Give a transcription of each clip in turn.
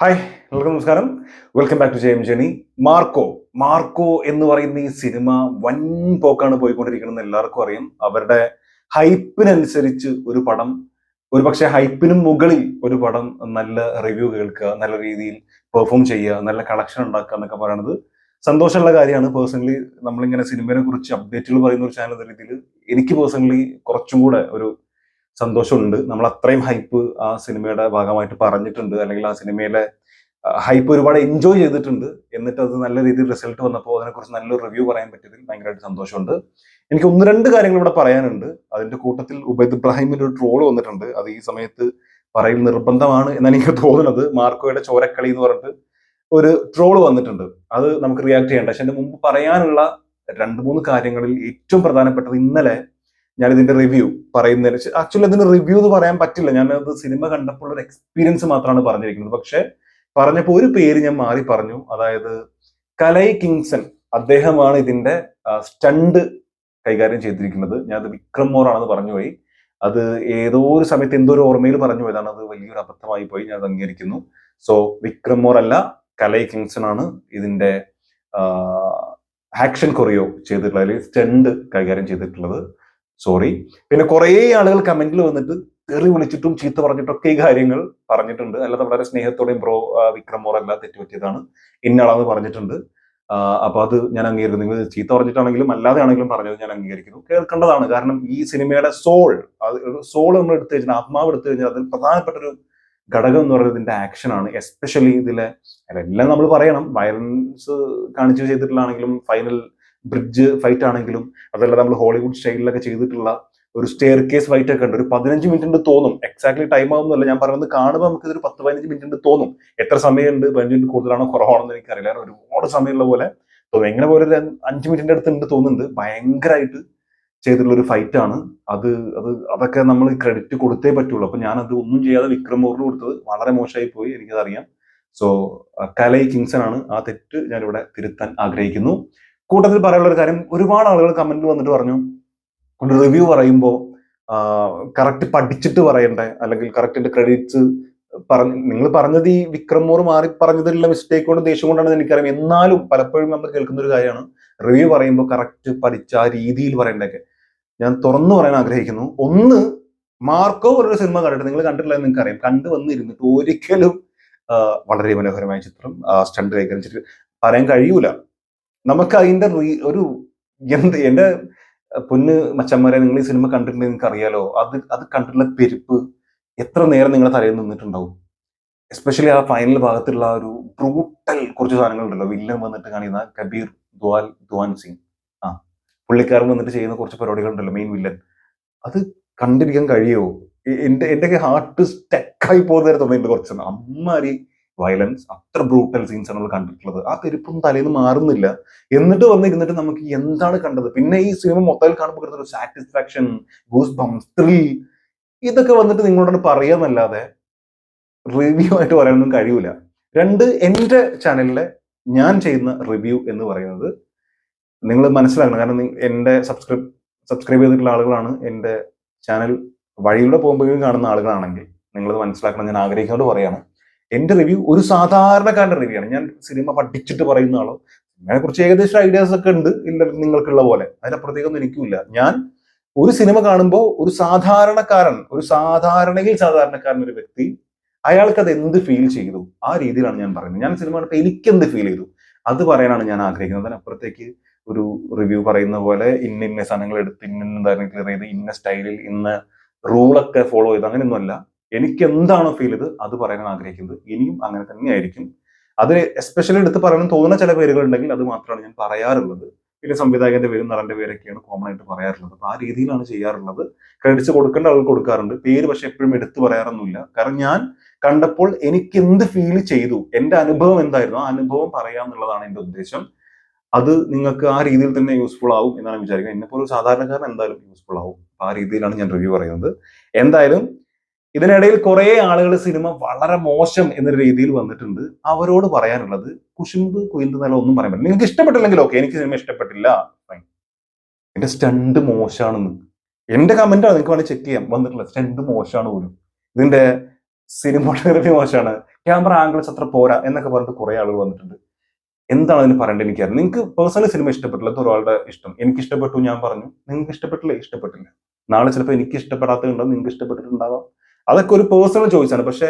Hi, എല്ലാവർക്കും നമസ്കാരം. Welcome back to Jaime journey. Marco Marco എന്ന് പറയുന്ന ഈ സിനിമ വൻ പോക്കാണ് പോയിക്കൊണ്ടിരിക്കുന്നത്. എല്ലാവർക്കും അറിയാം. അവരുടെ ഹൈപ്പിനനുസരിച്ച് ഒരു പടം, ഒരുപക്ഷെ ഹൈപ്പിനും മുകളിൽ ഒരു പടം നല്ല റിവ്യൂ കേൾക്കുക, നല്ല രീതിയിൽ പെർഫോം ചെയ്യുക, നല്ല കളക്ഷൻ ഉണ്ടാക്കുക എന്നൊക്കെ പറയുന്നത് സന്തോഷമുള്ള കാര്യമാണ്. പേഴ്സണലി നമ്മളിങ്ങനെ സിനിമയെ കുറിച്ച് അപ്ഡേറ്റുകൾ പറയുന്ന ഒരു ചാനൽ എന്ന രീതിയിൽ എനിക്ക് പേഴ്സണലി കുറച്ചും കൂടെ ഒരു സന്തോഷമുണ്ട്. നമ്മൾ അത്രയും ഹൈപ്പ് ആ സിനിമയുടെ ഭാഗമായിട്ട് പറഞ്ഞിട്ടുണ്ട്, അല്ലെങ്കിൽ ആ സിനിമയിലെ ഹൈപ്പ് ഒരുപാട് എൻജോയ് ചെയ്തിട്ടുണ്ട്. എന്നിട്ട് അത് നല്ല രീതിയിൽ റിസൾട്ട് വന്നപ്പോൾ അതിനെക്കുറിച്ച് നല്ലൊരു റിവ്യൂ പറയാൻ പറ്റിയതിൽ ഭയങ്കരമായിട്ട് സന്തോഷമുണ്ട്. എനിക്ക് ഒന്ന് രണ്ട് കാര്യങ്ങൾ ഇവിടെ പറയാനുണ്ട്. അതിന്റെ കൂട്ടത്തിൽ ഉബൈദ് ഇബ്രാഹിമിന്റെ ഒരു ട്രോൾ വന്നിട്ടുണ്ട്. അത് ഈ സമയത്ത് പറയൽ നിർബന്ധമാണ് എന്നാണ് എനിക്ക് തോന്നുന്നത്. മാർക്കോയുടെ ചോരക്കളി എന്ന് പറഞ്ഞിട്ട് ഒരു ട്രോൾ വന്നിട്ടുണ്ട്. അത് നമുക്ക് റിയാക്ട് ചെയ്യേണ്ട. പക്ഷെ എന്റെ മുമ്പ് പറയാനുള്ള രണ്ട് മൂന്ന് കാര്യങ്ങളിൽ ഏറ്റവും പ്രധാനപ്പെട്ടത്, ഇന്നലെ ഞാൻ ഇതിന്റെ റിവ്യൂ പറയുന്നതിന് ആക്ച്വലി അതിന് റിവ്യൂ എന്ന് പറയാൻ പറ്റില്ല. ഞാനത് സിനിമ കണ്ടപ്പോൾ ഒരു എക്സ്പീരിയൻസ് മാത്രമാണ് പറഞ്ഞിരിക്കുന്നത്. പക്ഷെ പറഞ്ഞപ്പോൾ ഒരു പേര് ഞാൻ മാറി പറഞ്ഞു. അതായത് കലൈ കിങ്സൺ, അദ്ദേഹമാണ് ഇതിന്റെ സ്റ്റണ്ട് കൈകാര്യം ചെയ്തിരിക്കുന്നത്. ഞാനത് വിക്രം മോർ ആണെന്ന് പറഞ്ഞുപോയി. അത് ഏതോ ഒരു സമയത്ത് എന്തോ ഒരു ഓർമ്മയിൽ പറഞ്ഞു പോയതാണ്. അത് വലിയൊരു അബദ്ധമായി പോയി. ഞാൻ അത് അംഗീകരിക്കുന്നു. സോ വിക്രം മോർ അല്ല, കലൈ കിങ്സൺ ആണ് ഇതിന്റെ ആക്ഷൻ കൊറിയോ ചെയ്തിട്ടുള്ളത്, അല്ലെങ്കിൽ സ്റ്റണ്ട് കൈകാര്യം ചെയ്തിട്ടുള്ളത്. സോറി. പിന്നെ കുറേ ആളുകൾ കമന്റിൽ വന്നിട്ട് തെറി വിളിച്ചിട്ടും ചീത്ത പറഞ്ഞിട്ടൊക്കെ ഈ കാര്യങ്ങൾ പറഞ്ഞിട്ടുണ്ട്. അല്ലാതെ വളരെ സ്നേഹത്തോടെയും ബ്രോ വിക്രം മോർ അല്ല, തെറ്റുപറ്റിയതാണ്, ഇന്നളാന്ന് പറഞ്ഞിട്ടുണ്ട്. അപ്പൊ അത് ഞാൻ അംഗീകരിക്കുന്നു. നിങ്ങൾ ചീത്ത പറഞ്ഞിട്ടാണെങ്കിലും അല്ലാതെ ആണെങ്കിലും പറഞ്ഞത് ഞാൻ അംഗീകരിക്കുന്നു. കേൾക്കേണ്ടതാണ്. കാരണം ഈ സിനിമയുടെ സോൾ നമ്മൾ എടുത്തു കഴിഞ്ഞാൽ, ആത്മാവ് എടുത്തു കഴിഞ്ഞാൽ അതിൽ പ്രധാനപ്പെട്ട ഒരു ഘടകം എന്ന് പറയുന്നത് ഇതിന്റെ ആക്ഷനാണ്. എസ്പെഷ്യലി ഇതിലെ എല്ലാം നമ്മൾ പറയണം. വയലൻസ് കാണിച്ചു ചെയ്തിട്ടുള്ളതാണെങ്കിലും, ഫൈനൽ ബ്രിഡ്ജ് ഫൈറ്റ് ആണെങ്കിലും, അതല്ല നമ്മൾ ഹോളിവുഡ് സ്റ്റൈലിലൊക്കെ ചെയ്തിട്ടുള്ള ഒരു സ്റ്റെയർ കേസ് ഫൈറ്റ് ഒക്കെ ഉണ്ട്. ഒരു 15 മിനിറ്റ് തോന്നും. എക്സാക്ട്ലി ടൈം ആവുന്നല്ല ഞാൻ പറയുന്നത്. കാണുമ്പോൾ നമുക്ക് ഇതൊരു 10-15 മിനിറ്റ് തോന്നും. എത്ര സമയമുണ്ട്, 15 മിനിറ്റ് കൂടുതലാണോ കുറവാണോ എന്ന് എനിക്കറിയില്ല. ഒരുപാട് സമയമുള്ള പോലെ തോന്നും. എങ്ങനെ പോലെ ഒരു 5 മിനിറ്റിന്റെ അടുത്ത് ഉണ്ട് തോന്നുന്നുണ്ട്. ഭയങ്കരമായിട്ട് ചെയ്തിട്ടുള്ള ഒരു ഫൈറ്റ് ആണ് അത്. അതൊക്കെ നമ്മൾ ക്രെഡിറ്റ് കൊടുത്തേ പറ്റുള്ളൂ. അപ്പൊ ഞാനത് ഒന്നും ചെയ്യാതെ വിക്രം മോറിന് കൊടുത്തത് വളരെ മോശമായി പോയി, എനിക്കതറിയാം. സോ കലൈ കിങ്സൺ ആണ്. ആ തെറ്റ് ഞാനിവിടെ തിരുത്താൻ ആഗ്രഹിക്കുന്നു. കൂട്ടത്തിൽ പറയാനുള്ള ഒരു കാര്യം, ഒരുപാട് ആളുകൾ കമന്റിൽ വന്നിട്ട് പറഞ്ഞു, ഒരു റിവ്യൂ പറയുമ്പോൾ കറക്റ്റ് പഠിച്ചിട്ട് പറയണ്ടേ, അല്ലെങ്കിൽ കറക്റ്റ് ക്രെഡിറ്റ്സ് നിങ്ങൾ പറഞ്ഞത് ഈ വിക്രം മോർ മാറി പറഞ്ഞതിലുള്ള മിസ്റ്റേക്ക് കൊണ്ട്, ദേഷ്യം കൊണ്ടാണെന്ന് എനിക്കറിയാം. എന്നാലും പലപ്പോഴും നമ്മൾ കേൾക്കുന്ന ഒരു കാര്യമാണ്, റിവ്യൂ പറയുമ്പോൾ കറക്റ്റ് പഠിച്ച ആ രീതിയിൽ പറയണ്ടൊക്കെ. ഞാൻ തുറന്നു പറയാൻ ആഗ്രഹിക്കുന്നു. ഒന്ന്, മാർക്കോ പോലൊരു സിനിമ കണ്ടിട്ട് നിങ്ങൾ കണ്ടിട്ടില്ല എന്ന് നിങ്ങൾക്കറിയാം. കണ്ടു വന്നിരുന്നിട്ട് ഒരിക്കലും വളരെ മനോഹരമായ ചിത്രം, സ്റ്റണ്ട് കൈകാര്യം ചെയ്തിട്ട് പറയാൻ കഴിയൂല. നമുക്ക് അതിന്റെ ഒരു എന്റെ പൊന്ന് മച്ചന്മാരെ, നിങ്ങൾ ഈ സിനിമ കണ്ടിട്ടുണ്ടെങ്കിൽ നിങ്ങൾക്ക് അറിയാലോ, അത് കണ്ടിട്ടുള്ള പെരുപ്പ് എത്ര നേരം നിങ്ങളുടെ തലയിൽ നിന്നിട്ടുണ്ടാവും. എസ്പെഷ്യലി ആ ഫൈനൽ ഭാഗത്തുള്ള ആ ഒരു ബ്രൂട്ടൽ കുറച്ച് സാധനങ്ങൾ ഉണ്ടല്ലോ. വില്ലൻ വന്നിട്ട് കാണിക്കുന്ന കബീർ ദ്വാൻ സിംഗ്, പുള്ളിക്കാരൻ വന്നിട്ട് ചെയ്യുന്ന കുറച്ച് പരിപാടികൾ ഉണ്ടല്ലോ, മെയിൻ വില്ലൻ. അത് കണ്ടിരിക്കാൻ കഴിയുമോ? എന്റെയൊക്കെ ഹാർട്ട് സ്റ്റക്കായി പോകുന്ന തോന്നിയിട്ടുണ്ട് കുറച്ച്. അമ്മാരി വയലൻസ്, അത്ര ബ്രൂട്ടൽ സീൻസ് ആണ് നമ്മൾ കണ്ടിട്ടുള്ളത്. ആ പെരുപ്പും തലേന്ന് മാറുന്നില്ല. എന്നിട്ട് വന്നിരുന്നിട്ട് നമുക്ക് എന്താണ് കണ്ടത്? പിന്നെ ഈ സിനിമ മൊത്തത്തിൽ കാണുമ്പോൾ കിട്ടുന്ന ഒരു സാറ്റിസ്ഫാക്ഷൻ, ഗൂസ് ബംസ്, ത്രിൽ, ഇതൊക്കെ വന്നിട്ട് നിങ്ങളോട് പറയാന്നല്ലാതെ റിവ്യൂ ആയിട്ട് പറയാനൊന്നും കഴിയൂല. രണ്ട്, എന്റെ ചാനലിലെ ഞാൻ ചെയ്യുന്ന റിവ്യൂ എന്ന് പറയുന്നത് നിങ്ങൾ മനസ്സിലാക്കണം. കാരണം എന്റെ സബ്സ്ക്രൈബ് ചെയ്തിട്ടുള്ള ആളുകളാണ്, എന്റെ ചാനൽ വഴിയിലൂടെ പോകുമ്പോഴും കാണുന്ന ആളുകളാണെങ്കിൽ നിങ്ങളത് മനസ്സിലാക്കണം. ഞാൻ ആഗ്രഹിക്കുന്നത് പറയാണ്, എന്റെ റിവ്യൂ ഒരു സാധാരണക്കാരന്റെ റിവ്യൂ ആണ്. ഞാൻ സിനിമ പഠിച്ചിട്ട് പറയുന്ന ആളോ, അതിനെ കുറിച്ച് ഏകദേശം ഐഡിയാസ് ഒക്കെ ഉണ്ട്, ഇല്ല നിങ്ങൾക്കുള്ള പോലെ, അതിനപ്പുറത്തേക്കൊന്നും എനിക്കുമില്ല. ഞാൻ ഒരു സിനിമ കാണുമ്പോൾ ഒരു സാധാരണക്കാരൻ, ഒരു സാധാരണക്കാരൻ ഒരു വ്യക്തി, അയാൾക്ക് അത് എന്ത് ഫീൽ ചെയ്തു, ആ രീതിയിലാണ് ഞാൻ പറയുന്നത്. ഞാൻ സിനിമ കണ്ടപ്പോൾ എനിക്ക് എന്ത് ഫീൽ ചെയ്തു അത് പറയാനാണ് ഞാൻ ആഗ്രഹിക്കുന്നത്. അതിനപ്പുറത്തേക്ക് ഒരു റിവ്യൂ പറയുന്ന പോലെ ഇന്ന സാധനങ്ങൾ എടുത്ത് ഇന്ന ക്ലിയർ ചെയ്ത് ഇന്ന സ്റ്റൈലിൽ ഇന്ന റൂളൊക്കെ ഫോളോ ചെയ്ത് അങ്ങനെയൊന്നുമല്ല. എനിക്ക് എന്താണോ ഫീൽ ചെയ്ത് അത് പറയാൻ ആഗ്രഹിക്കുന്നത്. ഇനിയും അങ്ങനെ തന്നെയായിരിക്കും. അത് എസ്പെഷ്യലി എടുത്ത് പറയാൻ തോന്നുന്ന ചില പേരുകൾ ഉണ്ടെങ്കിൽ അത് മാത്രമാണ് ഞാൻ പറയാറുള്ളത്. പിന്നെ സംവിധായകന്റെ പേരും നടന്റെ പേരൊക്കെയാണ് കോമൺ ആയിട്ട് പറയാറുള്ളത്. അപ്പൊ ആ രീതിയിലാണ് ചെയ്യാറുള്ളത്. ക്രെഡിറ്റ്സ് കൊടുക്കേണ്ട ആളുകൾ കൊടുക്കാറുണ്ട്. പേര് പക്ഷെ എപ്പോഴും എടുത്തു പറയാറൊന്നുമില്ല. കാരണം ഞാൻ കണ്ടപ്പോൾ എനിക്ക് എന്ത് ഫീൽ ചെയ്തു, എന്റെ അനുഭവം എന്തായിരുന്നു, ആ അനുഭവം പറയാന്നുള്ളതാണ് എന്റെ ഉദ്ദേശം. അത് നിങ്ങൾക്ക് ആ രീതിയിൽ തന്നെ യൂസ്ഫുൾ ആവും എന്നാണ് വിചാരിക്കുന്നത്. എന്നെപ്പോലെ ഒരു സാധാരണക്കാരൻ എന്തായാലും യൂസ്ഫുൾ ആവും. ആ രീതിയിലാണ് ഞാൻ റിവ്യൂ പറയുന്നത്. എന്തായാലും ഇതിനിടയിൽ കുറെ ആളുകൾ സിനിമ വളരെ മോശം എന്നൊരു രീതിയിൽ വന്നിട്ടുണ്ട്. അവരോട് പറയാനുള്ളത്, കുശുമ്പ് കുയിന്ത് നില ഒന്നും പറയാൻ പറ്റില്ല. നിങ്ങൾക്ക് ഇഷ്ടപ്പെട്ടില്ലെങ്കിൽ ഓക്കെ, എനിക്ക് സിനിമ ഇഷ്ടപ്പെട്ടില്ല, എന്റെ സ്റ്റണ്ട് മോശമാണെന്ന് എന്റെ കമന്റാണ്, നിങ്ങൾക്ക് വേണമെങ്കിൽ ചെക്ക് ചെയ്യാം. വന്നിട്ടുള്ള സ്റ്റണ്ട് മോശമാണ് പോലും, ഇതിന്റെ സിനിമോട്ടോഗ്രഫി മോശമാണ്, ക്യാമറ ആംഗിൾസ് അത്ര പോരാ എന്നൊക്കെ പറഞ്ഞിട്ട് കുറെ ആളുകൾ വന്നിട്ടുണ്ട്. എന്താണ് അതിന് പറയേണ്ടത് എനിക്കറിയാം. നിങ്ങൾക്ക് പേഴ്സണലി സിനിമ ഇഷ്ടപ്പെട്ടില്ല, അത് ഒരാളുടെ ഇഷ്ടം. എനിക്ക് ഇഷ്ടപ്പെട്ടു, ഞാൻ പറഞ്ഞു. നിങ്ങൾക്ക് ഇഷ്ടപ്പെട്ടില്ല, ഇഷ്ടപ്പെട്ടില്ല. നാളെ ചിലപ്പോൾ എനിക്ക് ഇഷ്ടപ്പെടാത്തതുണ്ടാവും, നിങ്ങൾക്ക് ഇഷ്ടപ്പെട്ടിട്ടുണ്ടാവാം. അതൊക്കെ ഒരു പേഴ്സണൽ ചോയ്സ് ആണ്. പക്ഷെ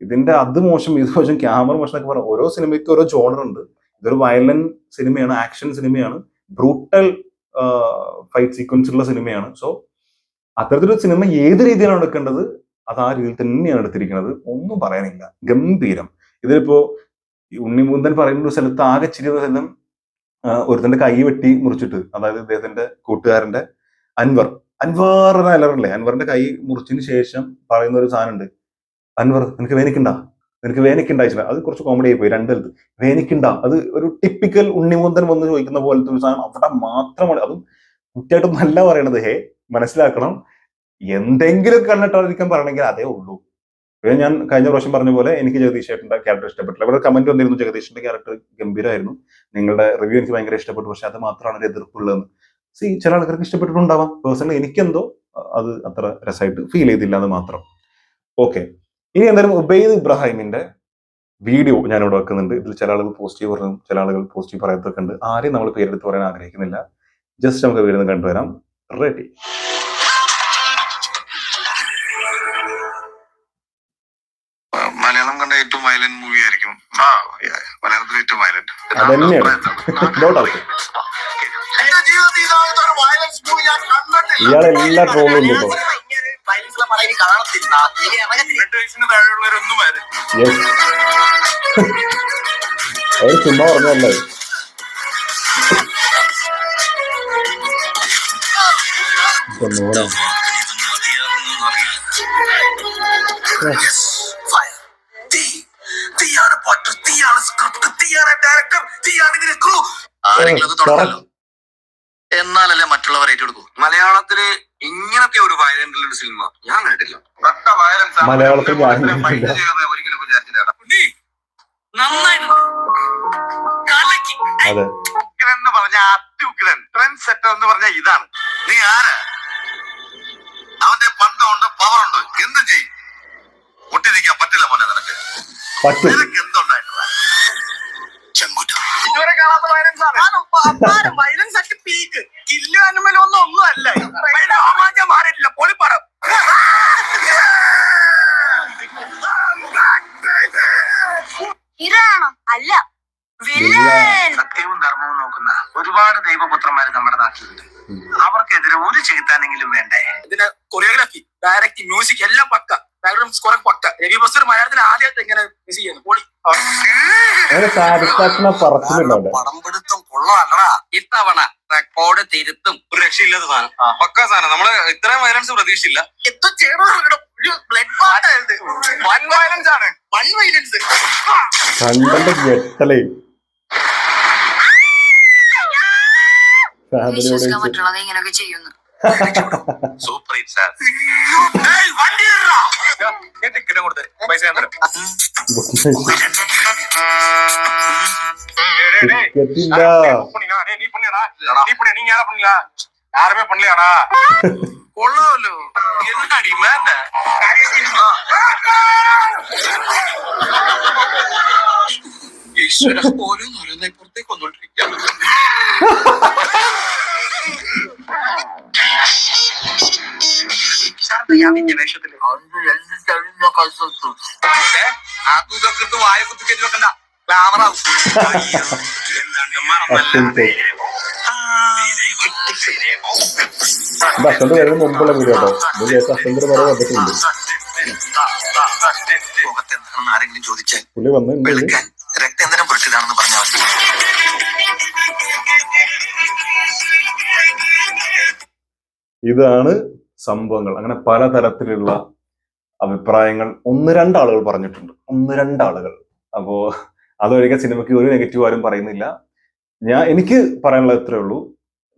ഇതിന്റെ അത് മോശം, ഇത് മോശം, ക്യാമറ മോശം എന്നൊക്കെ പറഞ്ഞാൽ ഓരോ സിനിമയ്ക്ക് ഓരോ ജോണർ ഉണ്ട്. ഇതൊരു വയലന്റ് സിനിമയാണ്, ആക്ഷൻ സിനിമയാണ്, ബ്രൂട്ടൽ ഫൈറ്റ് സീക്വൻസ് ഉള്ള സിനിമയാണ്. സോ അത്തരത്തിലൊരു സിനിമ ഏത് രീതിയിലാണ് എടുക്കേണ്ടത് അത് ആ രീതിയിൽ തന്നെയാണ് എടുത്തിരിക്കുന്നത്. ഒന്നും പറയാനില്ല, ഗംഭീരം. ഇതിലിപ്പോ ഉണ്ണിമുന്തൻ പറയുന്ന ഒരു സ്ഥലത്ത് ആകെ ചിരി സ്ഥലം ഒരുത്തന്റെ കൈ വെട്ടി മുറിച്ചിട്ട്, അതായത് ഇദ്ദേഹത്തിന്റെ കൂട്ടുകാരന്റെ അൻവർ അൻവർ എന്ന അലറല്ലേ, അൻവറിന്റെ കൈ മുറിച്ചതിന് ശേഷം പറയുന്ന ഒരു സാധനം ഉണ്ട്, അൻവർ നിനക്ക് വേനിക്കുണ്ടാ, നിനക്ക് വേനിക്കുണ്ടായിച്ചില്ല. അത് കുറച്ച് കോമഡി ആയി പോയി. രണ്ടിടത്ത് വേനിക്കുണ്ടാ, അത് ഒരു ടിപ്പിക്കൽ ഉണ്ണിമുന്തൻ വന്ന് ചോദിക്കുന്ന പോലത്തെ ഒരു സാധനം അവിടെ മാത്രമാണ്. അതും കുട്ടിയായിട്ടും നല്ല പറയണത്. ഹേ, മനസ്സിലാക്കണം, എന്തെങ്കിലും കണ്ടിട്ടായിരിക്കും പറയണമെങ്കിൽ അതേ ഉള്ളൂ. ഞാൻ കഴിഞ്ഞ പ്രാവശ്യം പറഞ്ഞ പോലെ എനിക്ക് ജഗദീഷ് ചേട്ടന്റെ ക്യാരക്ടർ ഇഷ്ടപ്പെട്ടില്ല. ഇവിടെ കമന്റ് വന്നിരുന്നു ജഗദീഷിന്റെ ക്യാരക്ടർ ഗംഭീരമായിരുന്നു, നിങ്ങളുടെ റിവ്യൂ എനിക്ക് ഭയങ്കര ഇഷ്ടപ്പെട്ടു, പക്ഷെ അത് മാത്രമാണ് ഒരു എതിർപ്പുള്ളതെന്ന്. ചില ആൾക്കാർക്ക് ഇഷ്ടപ്പെട്ടിട്ടുണ്ടാവാം. പേഴ്സണലി എനിക്കെന്തോ അത് അത്ര രസമായിട്ട് ഫീൽ ചെയ്തില്ല എന്ന് മാത്രം. ഓക്കെ, ഇനി എന്തായാലും ഉബൈദ് ഇബ്രാഹിമിന്റെ വീഡിയോ ഞാനിവിടെ വെക്കുന്നുണ്ട്. ഇതിൽ ചില ആളുകൾ പോസിറ്റീവ് പറഞ്ഞു, ചില ആളുകൾ പോസിറ്റീവ് പറയത്തൊക്കെ ഉണ്ട്. ആരെയും നമ്മൾ പേരെടുത്ത് പറയാൻ ആഗ്രഹിക്കുന്നില്ല. ജസ്റ്റ് നമുക്ക് വീഡിയോ കണ്ടുവരാം. റെഡി. മലയാളം കണ്ട ഏറ്റവും വയലന്റ് മൂവി ആയിരിക്കും. മലയാളത്തിലെ ഏറ്റവും വയലന്റ്. ഇയാളെല്ലാ ട്രോളും കേട്ടോ. അവർ ചുമ്മാ പറഞ്ഞല്ലേ. എന്നാലല്ലേ മറ്റുള്ളവർ ഏറ്റെടുക്കൂ. മലയാളത്തില് ഇങ്ങനത്തെ ഒരു വയലന്റ് ഒരു സിനിമ ഞാൻ കണ്ടിട്ടില്ല. മലയാളത്തിൽ ഒരിക്കലും വിചാരിച്ചില്ല. അതെ, ഉഗ്രൻ എന്ന് പറഞ്ഞ അത്യുഗ്രൻ ട്രെൻഡ് സെറ്റർ എന്ന് പറഞ്ഞ ഇതാണ്. നീ ആരാ? അവന്റെ പണ്ടുണ്ട്, പവറുണ്ട്, എന്തും ചെയ്യും. ഒട്ടി നിൽക്കാൻ പറ്റില്ല മോനെ നിനക്ക്. നിനക്ക് എന്തുണ്ടായിട്ടില്ല? ഇതുവരെ കാണാത്ത വയലൻസ് ആണ്. വയലൻസ് ഒക്കെ പീക്ക്. കില്ല് അനുമലൊന്നും ഒന്നും അല്ല. മാറിയിട്ടില്ല. പൊളിപ്പടം. ഹീറോയാണോ? അല്ല, സത്യവും ധർമ്മവും നോക്കുന്ന ഒരുപാട് ദൈവപുത്രന്മാര് നമ്മുടെ നാട്ടിലുണ്ട്. അവർക്കെതിരെ ഒരു ചെകുത്താനെങ്കിലും വേണ്ടേ? ഇതിന്റെ കൊറിയോഗ്രാഫി, ഡയറക്ടിങ്, മ്യൂസിക് എല്ലാം പക്ക. ബാക്ക്ഗ്രൗണ്ട് സ്കോർ പക്ക. രവി ബസ്റ്റർ മലയാളത്തിൽ ആദ്യമായിട്ട് എങ്ങനെ മിസ് ചെയ്യുന്നു. പൊളി. പടംപിടുത്തം കൊള്ളാല്ലടാ. ഇത്തവണ റെക്കോർഡ് തിരുത്തും. ഒരു രക്ഷയില്ലാത്ത സാധനം, പക്ക സാധനം. നമ്മള് ഇത്രയും വയലൻസ് പ്രതീക്ഷിച്ചില്ല. എന്തോ ചെയ്യണോ? Blood bath. വൺ വയലൻസ് ആണ്. One violence. മറ്റുള്ളത് ഇങ്ങനെയൊക്കെ ചെയ്യുന്നു. Super hit sir. ടിക്കറ്റ് കൊടുത്ത് പൈസ ഞാൻ തരാം. யாருமே பண்ணலையாடா? கொள்ளவല്ലോ. என்னடி மேல ഈശ്വര പോലും ഓരോന്നെ പുറത്തേക്ക് വന്നോണ്ടിരിക്കുകയാണ്. വേഷത്തില് അതും വായ കുത്തിക്കറ്റി വെക്കണ്ട. ക്ലാമറാവും. അസന്റ് വരുന്ന മുമ്പുള്ള വീഡിയോ കേട്ടോ. അസന്റ് വരെ വന്നിട്ടുണ്ട്. മുഖത്തെന്താണെന്ന് ആരെങ്കിലും ചോദിച്ചാൽ പുള്ളി വന്നിട്ടുണ്ട്. രക്തേന്ദ്രം പുരുഷനാണെന്ന് പറഞ്ഞാൽ മതി. ഇതാണ് സംഭവങ്ങൾ. അങ്ങനെ പലതരത്തിലുള്ള അഭിപ്രായങ്ങൾ ഒന്ന് രണ്ടാളുകൾ പറഞ്ഞിട്ടുണ്ട്. ഒന്ന് രണ്ടാളുകൾ. അപ്പോ അതൊഴികെ സിനിമയ്ക്ക് ഒരു നെഗറ്റീവ് ആരും പറയുന്നില്ല. എനിക്ക് പറയാനുള്ളത് ഇത്രേ ഉള്ളൂ.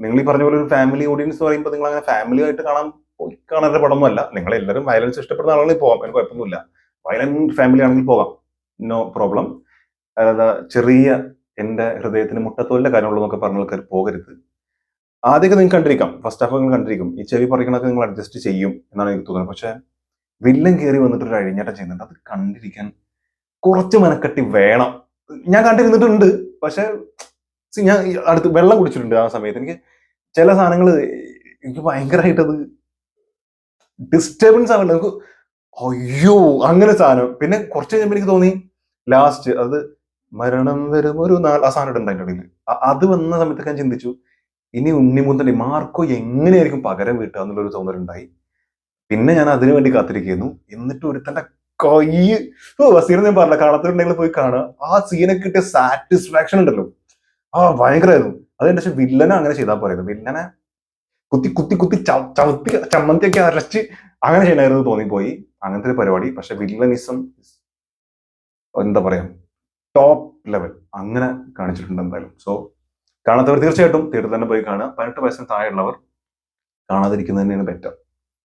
നിങ്ങൾ ഈ പറഞ്ഞ പോലെ ഒരു ഫാമിലി ഓഡിയൻസ് എന്ന് പറയുമ്പോൾ നിങ്ങൾ അങ്ങനെ ഫാമിലി ആയിട്ട് കാണാനുള്ള പടമൊന്നുമല്ല. നിങ്ങൾ എല്ലാവരും വയലൻസ് ഇഷ്ടപ്പെടുന്ന ആളുകളിൽ പോകാം, എനിക്ക് കുഴപ്പമൊന്നുമില്ല. വയലന്റ് ഫാമിലി ആണെങ്കിൽ പോകാം, നോ പ്രോബ്ലം. അതായത് ചെറിയ എന്റെ ഹൃദയത്തിന് മുട്ടത്തോലിന്റെ കാര്യമുള്ളൂ എന്നൊക്കെ പറഞ്ഞ ആൾക്കാർ പോകരുത്. ആദ്യമൊക്കെ നിങ്ങൾക്ക് കണ്ടിരിക്കാം, ഫസ്റ്റ് ഹാഫ് നിങ്ങൾ കണ്ടിരിക്കും, ഈ ചെവി പറിക്കണൊക്കെ നിങ്ങൾ അഡ്ജസ്റ്റ് ചെയ്യും എന്നാണ് എനിക്ക് തോന്നുന്നത്. പക്ഷെ വില്ലൻ കയറി വന്നിട്ട് ഒരു അഴിഞ്ഞാട്ടം ചെയ്യുന്നുണ്ട്, അത് കണ്ടിരിക്കാൻ കുറച്ച് മനക്കെട്ടി വേണം. ഞാൻ കണ്ടിരുന്നിട്ടുണ്ട്, പക്ഷെ ഞാൻ അടുത്ത് വെള്ളം കുടിച്ചിട്ടുണ്ട് ആ സമയത്ത്. എനിക്ക് ചില സാധനങ്ങൾ എനിക്ക് ഭയങ്കരമായിട്ടത് ഡിസ്റ്റർബൻസ് ആവില്ല. നമുക്ക് അയ്യോ അങ്ങനെ സാധനം. പിന്നെ കുറച്ച് കഴിയുമ്പോൾ എനിക്ക് തോന്നി ലാസ്റ്റ് അത് മരണം വരും ഒരു നാൾ ആ സാധനം ഉണ്ട് അതിൻ്റെ ഇടയിൽ. അത് വന്ന സമയത്തൊക്കെ ഞാൻ ചിന്തിച്ചു ഇനി ഉണ്ണിമുന്തലി മാർക്കോ എങ്ങനെയായിരിക്കും പകരം വീട്ടുക എന്നുള്ളൊരു തോന്നലുണ്ടായി. പിന്നെ ഞാൻ അതിനു വേണ്ടി കാത്തിരിക്കുന്നു. എന്നിട്ട് ഒരുത്തന്റെ കൈ വസീർ ഞാൻ പറഞ്ഞ കാണാത്തുണ്ടെങ്കിൽ പോയി കാണുക. ആ സീനൊക്കെ കിട്ടിയ സാറ്റിസ്ഫാക്ഷൻ ഉണ്ടല്ലോ, ഭയങ്കരമായിരുന്നു. അതെന്താ വെച്ചാൽ വില്ലനെ അങ്ങനെ ചെയ്താൽ പോരായിരുന്നു. വില്ലനെ കുത്തി കുത്തി കുത്തി ചവിട്ടി ചമ്മന്തിയൊക്കെ അരച്ച് അങ്ങനെ ചെയ്യണമായിരുന്നു തോന്നിപ്പോയി. അങ്ങനത്തെ ഒരു പരിപാടി. പക്ഷെ വില്ലനിസം എന്താ പറയാ ടോപ്പ് ലെവൽ അങ്ങനെ കാണിച്ചിട്ടുണ്ട് എന്തായാലും. സോ കാണാത്തവർ തീർച്ചയായിട്ടും തിയേറ്ററിൽ തന്നെ പോയി കാണുക. 18 വയസ്സിന് താഴെയുള്ളവർ കാണാതിരിക്കുന്നത് തന്നെയാണ് ബെറ്റർ.